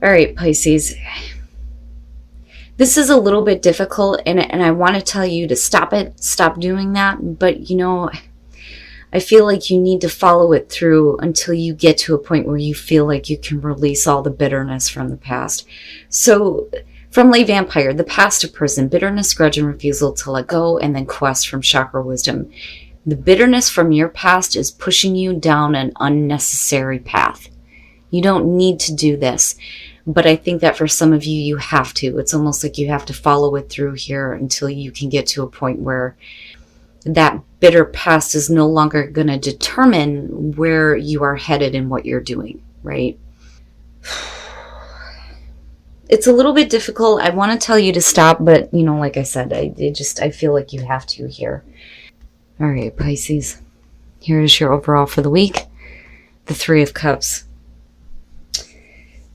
All right, Pisces. This is a little bit difficult, and I want to tell you to stop it. Stop doing that. But, you know, I feel like you need to follow it through until you get to a point where you feel like you can release all the bitterness from the past. So, from Lay Vampire, the past to prison, bitterness, grudge, and refusal to let go, and then quest from chakra wisdom. The bitterness from your past is pushing you down an unnecessary path. You don't need to do this. But I think that for some of you, you have to. It's almost like you have to follow it through here until you can get to a point where that bitter past is no longer going to determine where you are headed and what you're doing, right? It's a little bit difficult. I want to tell you to stop, but, you know, like I said, I feel like you have to here. All right, Pisces. Here is your overall for the week. The Three of Cups.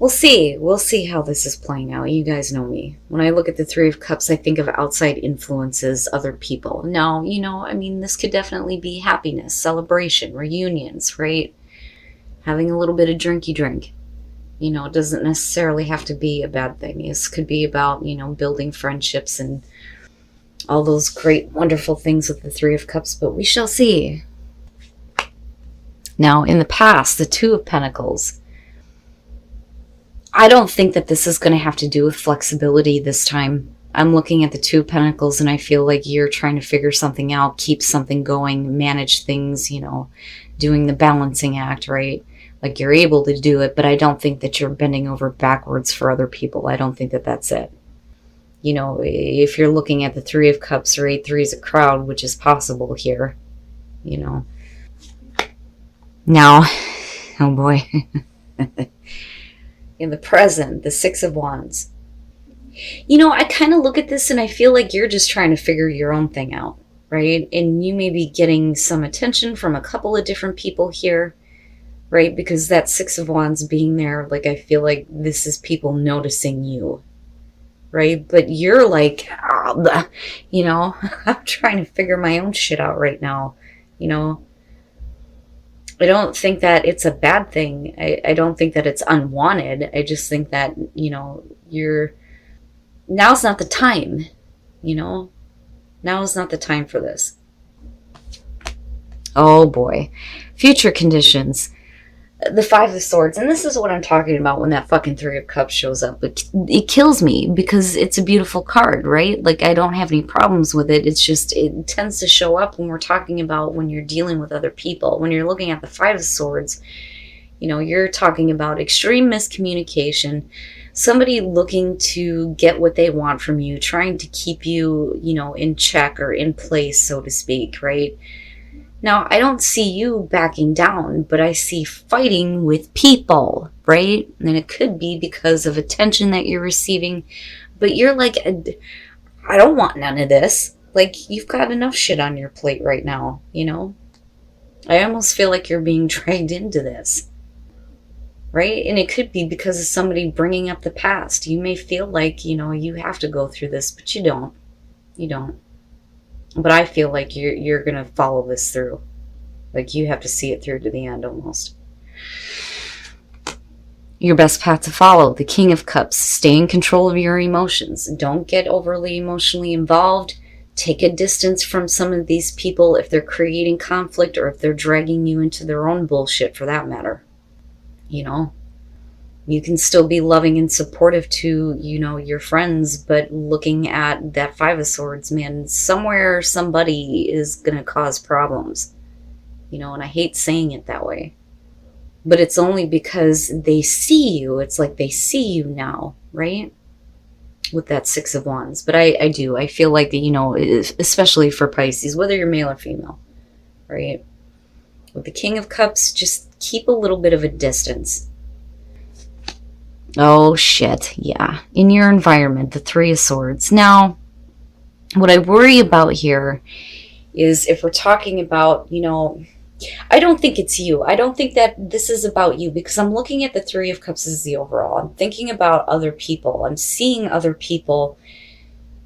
We'll see. We'll see how this is playing out. You guys know me. When I look at the Three of Cups, I think of outside influences, other people. Now, you know, I mean, this could definitely be happiness, celebration, reunions, right? Having a little bit of drinky drink. You know, it doesn't necessarily have to be a bad thing. This could be about, you know, building friendships and all those great, wonderful things with the Three of Cups, but we shall see. Now, in the past, the Two of Pentacles. I don't think that this is going to have to do with flexibility this time. I'm looking at the Two of Pentacles and I feel like you're trying to figure something out, keep something going, manage things, you know, doing the balancing act, right? Like you're able to do it, but I don't think that you're bending over backwards for other people. I don't think that that's it. You know, if you're looking at the Three of Cups or 8 threes a crowd, which is possible here, you know. Now, oh boy. In the present, the Six of Wands. You know, I kind of look at this and I feel like you're just trying to figure your own thing out, right? And you may be getting some attention from a couple of different people here, right? Because that Six of Wands being there, like I feel like this is people noticing you, right? But you're like, oh, you know, I'm trying to figure my own shit out right now, you know. I don't think that it's a bad thing. I don't think that it's unwanted. I just think that, you know, now's not the time, you know. Now is not the time for this. Oh boy. Future conditions. The Five of Swords. And this is what I'm talking about when that fucking Three of Cups shows up. It kills me because it's a beautiful card, right? Like, I don't have any problems with it. It's just, it tends to show up when we're talking about when you're dealing with other people. When you're looking at the Five of Swords, you know, you're talking about extreme miscommunication, somebody looking to get what they want from you, trying to keep you, you know, in check or in place, so to speak, right? Now, I don't see you backing down, but I see fighting with people, right? And it could be because of attention that you're receiving, but you're like, I don't want none of this. Like, you've got enough shit on your plate right now, you know? I almost feel like you're being dragged into this, right? And it could be because of somebody bringing up the past. You may feel like, you know, you have to go through this, but you don't. You don't. But I feel like you're going to follow this through. Like you have to see it through to the end almost. Your best path to follow, the King of Cups. Stay in control of your emotions. Don't get overly emotionally involved. Take a distance from some of these people if they're creating conflict or if they're dragging you into their own bullshit for that matter. You know? You can still be loving and supportive to, you know, your friends, but looking at that Five of Swords, man, somewhere somebody is going to cause problems. You know, and I hate saying it that way. But it's only because they see you. It's like they see you now, right? With that Six of Wands. But I do. I feel like, you know, especially for Pisces, whether you're male or female, right? With the King of Cups, just keep a little bit of a distance. Oh, shit. Yeah. In your environment, the Three of Swords. Now, what I worry about here is if we're talking about, you know, I don't think it's you. I don't think that this is about you because I'm looking at the Three of Cups as the overall. I'm thinking about other people. I'm seeing other people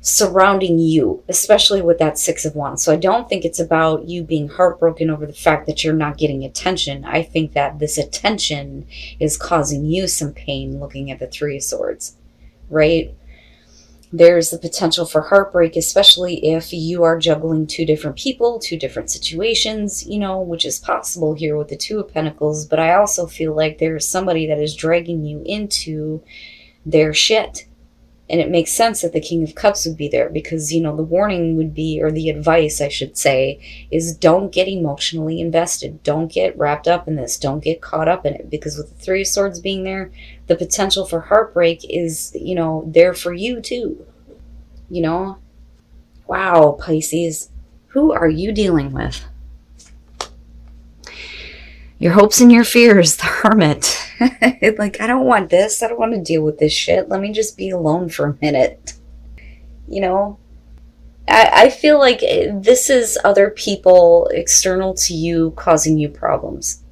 surrounding you, especially with that Six of Wands. So I don't think it's about you being heartbroken over the fact that you're not getting attention. I think that this attention is causing you some pain looking at the Three of Swords, right? There's the potential for heartbreak, especially if you are juggling two different people, two different situations, you know, which is possible here with the Two of Pentacles. But I also feel like there's somebody that is dragging you into their shit. And it makes sense that the King of Cups would be there because, you know, the warning would be, or the advice I should say, is don't get emotionally invested. Don't get wrapped up in this. Don't get caught up in it. Because with the Three of Swords being there, the potential for heartbreak is, you know, there for you too. You know? Wow, Pisces. Who are you dealing with? Your hopes and your fears, the Hermit. Like, I don't want this. I don't want to deal with this shit. Let me just be alone for a minute. You know? I feel like this is other people external to you causing you problems.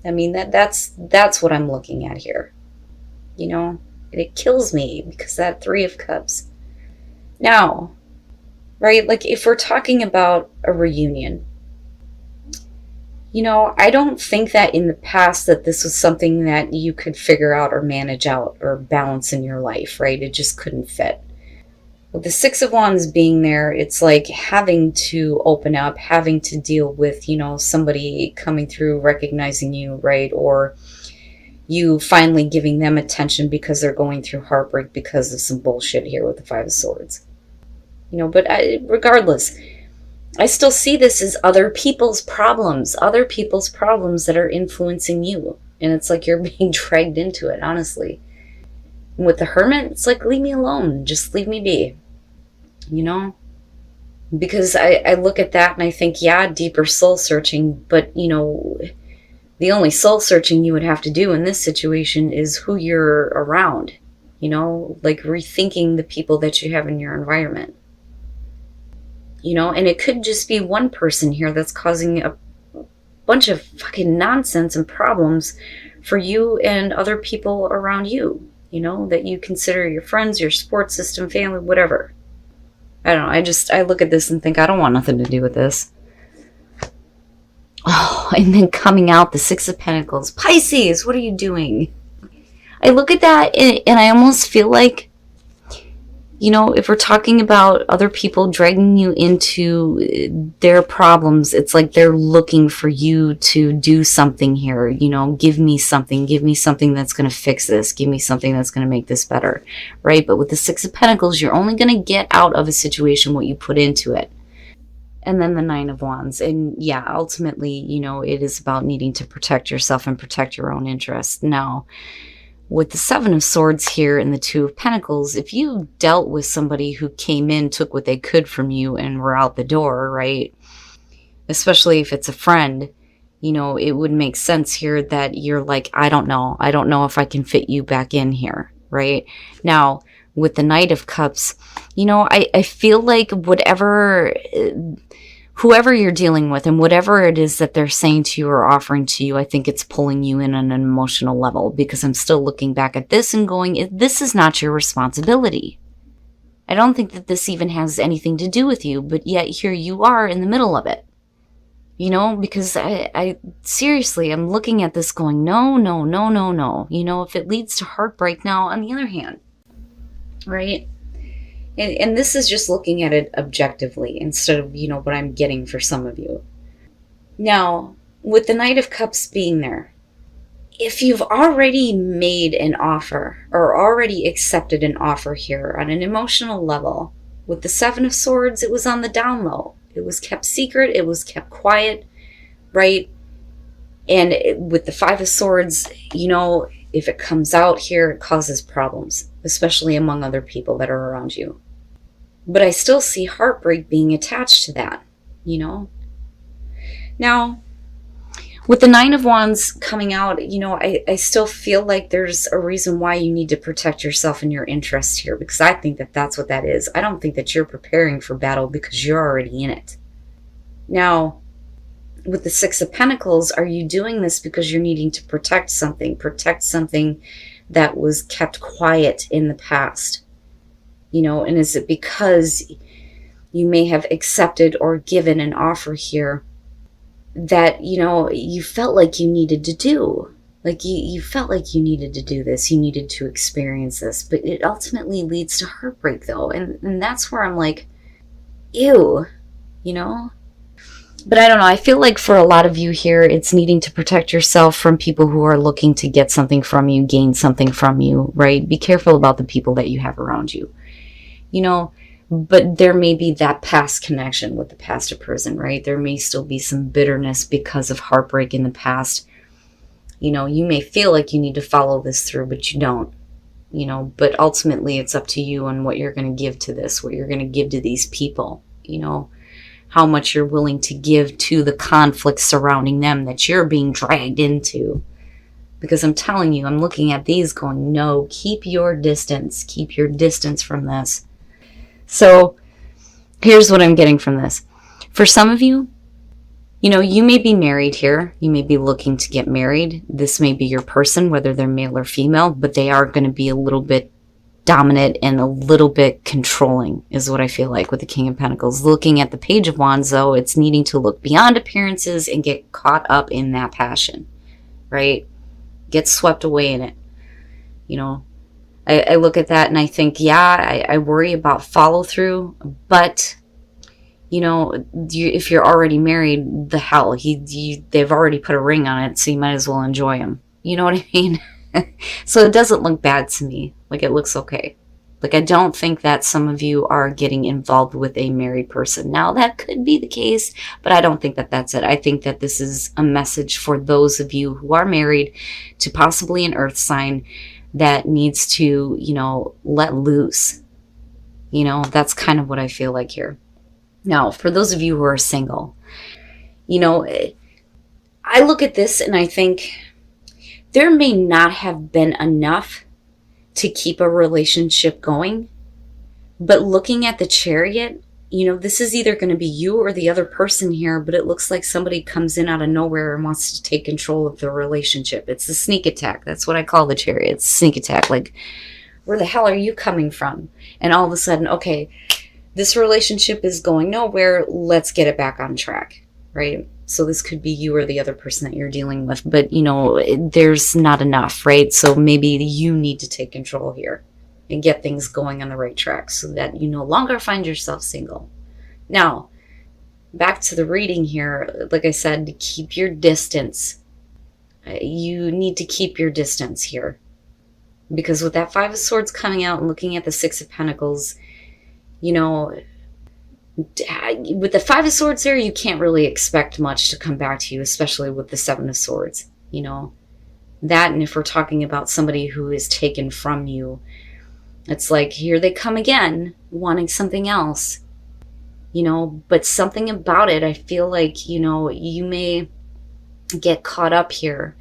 I mean, that's what I'm looking at here. You know? And it kills me because that Three of Cups. Now, right? Like, if we're talking about a reunion, you know, I don't think that in the past that this was something that you could figure out or manage out or balance in your life, right? It just couldn't fit. With the Six of Wands being there, it's like having to open up, having to deal with, you know, somebody coming through, recognizing you, right? Or you finally giving them attention because they're going through heartbreak because of some bullshit here with the Five of Swords. You know, but regardless, I still see this as other people's problems that are influencing you. And it's like you're being dragged into it, honestly. And with the Hermit, it's like, leave me alone. Just leave me be. You know? Because I look at that and I think, yeah, deeper soul searching. But, you know, the only soul searching you would have to do in this situation is who you're around. You know? Like rethinking the people that you have in your environment. You know, and it could just be one person here that's causing a bunch of fucking nonsense and problems for you and other people around you, you know, that you consider your friends, your support system, family, whatever. I don't know. I look at this and think, I don't want nothing to do with this. Oh, and then coming out, the Six of Pentacles. Pisces, what are you doing? I look at that and I almost feel like, you know, if we're talking about other people dragging you into their problems, it's like they're looking for you to do something here. You know, give me something that's going to fix this. Give me something that's going to make this better, right? But with the Six of Pentacles, you're only going to get out of a situation what you put into it. And then the Nine of Wands. And yeah, ultimately, you know, it is about needing to protect yourself and protect your own interests. Now, with the Seven of Swords here and the Two of Pentacles, if you dealt with somebody who came in, took what they could from you and were out the door, right? Especially if it's a friend, you know, it would make sense here that you're like, I don't know if I can fit you back in here, right? Now, with the Knight of Cups, you know, I feel like whoever you're dealing with and whatever it is that they're saying to you or offering to you, I think it's pulling you in on an emotional level, because I'm still looking back at this and going, this is not your responsibility. I don't think that this even has anything to do with you, but yet here you are in the middle of it. You know, because I seriously, I'm looking at this going, no. You know, if it leads to heartbreak now, on the other hand, right? And this is just looking at it objectively instead of, you know, what I'm getting for some of you. Now, with the Knight of Cups being there, if you've already made an offer or already accepted an offer here on an emotional level, with the Seven of Swords, it was on the down low. It was kept secret. It was kept quiet, right? And with the Five of Swords, you know, if it comes out here, it causes problems, especially among other people that are around you. But I still see heartbreak being attached to that, you know? Now, with the Nine of Wands coming out, you know, I still feel like there's a reason why you need to protect yourself and your interests here, because I think that that's what that is. I don't think that you're preparing for battle because you're already in it. Now, with the Six of Pentacles, are you doing this because you're needing to protect something that was kept quiet in the past? You know, and is it because you may have accepted or given an offer here that, you know, you felt like you needed to do? Like you felt like you needed to do this, you needed to experience this, but it ultimately leads to heartbreak though. And that's where I'm like, ew, you know? But I don't know, I feel like for a lot of you here, it's needing to protect yourself from people who are looking to get something from you, gain something from you, right? Be careful about the people that you have around you, you know? But there may be that past connection with the past person, right? There may still be some bitterness because of heartbreak in the past. You know, you may feel like you need to follow this through, but you don't, you know, but ultimately it's up to you on what you're going to give to this, what you're going to give to these people, you know, how much you're willing to give to the conflict surrounding them that you're being dragged into. Because I'm telling you, I'm looking at these going, no, keep your distance from this. So here's what I'm getting from this. For some of you, you know, you may be married here. You may be looking to get married. This may be your person, whether they're male or female, but they are going to be a little bit dominant and a little bit controlling is what I feel like with the King of Pentacles. Looking at the Page of Wands, though, it's needing to look beyond appearances and get caught up in that passion, right? Get swept away in it. You know, I look at that and I think, yeah, I worry about follow through, but you know, if you're already married, the hell, they've already put a ring on it, so you might as well enjoy them. You know what I mean? So it doesn't look bad to me. Like, it looks okay. Like, I don't think that some of you are getting involved with a married person. Now, that could be the case, but I don't think that that's it. I think that this is a message for those of you who are married to possibly an earth sign that needs to, you know, let loose. You know, that's kind of what I feel like here. Now, for those of you who are single, you know, I look at this and I think there may not have been enough to keep a relationship going, but looking at the Chariot, you know, this is either going to be you or the other person here, but it looks like somebody comes in out of nowhere and wants to take control of the relationship. It's the sneak attack. That's what I call the Chariot. It's sneak attack. Like, where the hell are you coming from? And all of a sudden, okay, this relationship is going nowhere. Let's get it back on track, right? So this could be you or the other person that you're dealing with, but you know, there's not enough, right? So maybe you need to take control here and get things going on the right track so that you no longer find yourself single. Now, back to the reading here. Like I said, keep your distance. You need to keep your distance here, because with that Five of Swords coming out and looking at the Six of Pentacles, you know, with the Five of Swords there, you can't really expect much to come back to you, especially with the Seven of Swords, you know. That, and if we're talking about somebody who is taken from you, it's like, here they come again, wanting something else, you know. But something about it, I feel like, you know, you may get caught up here.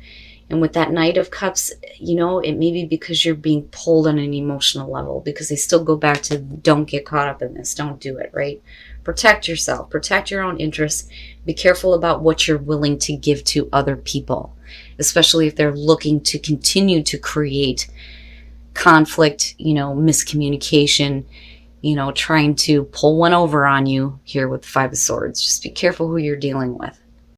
And with that Knight of Cups, you know, it may be because you're being pulled on an emotional level, because they still go back to, don't get caught up in this. Don't do it, right? Protect yourself. Protect your own interests. Be careful about what you're willing to give to other people, especially if they're looking to continue to create conflict, you know, miscommunication, you know, trying to pull one over on you here with the Five of Swords. Just be careful who you're dealing with.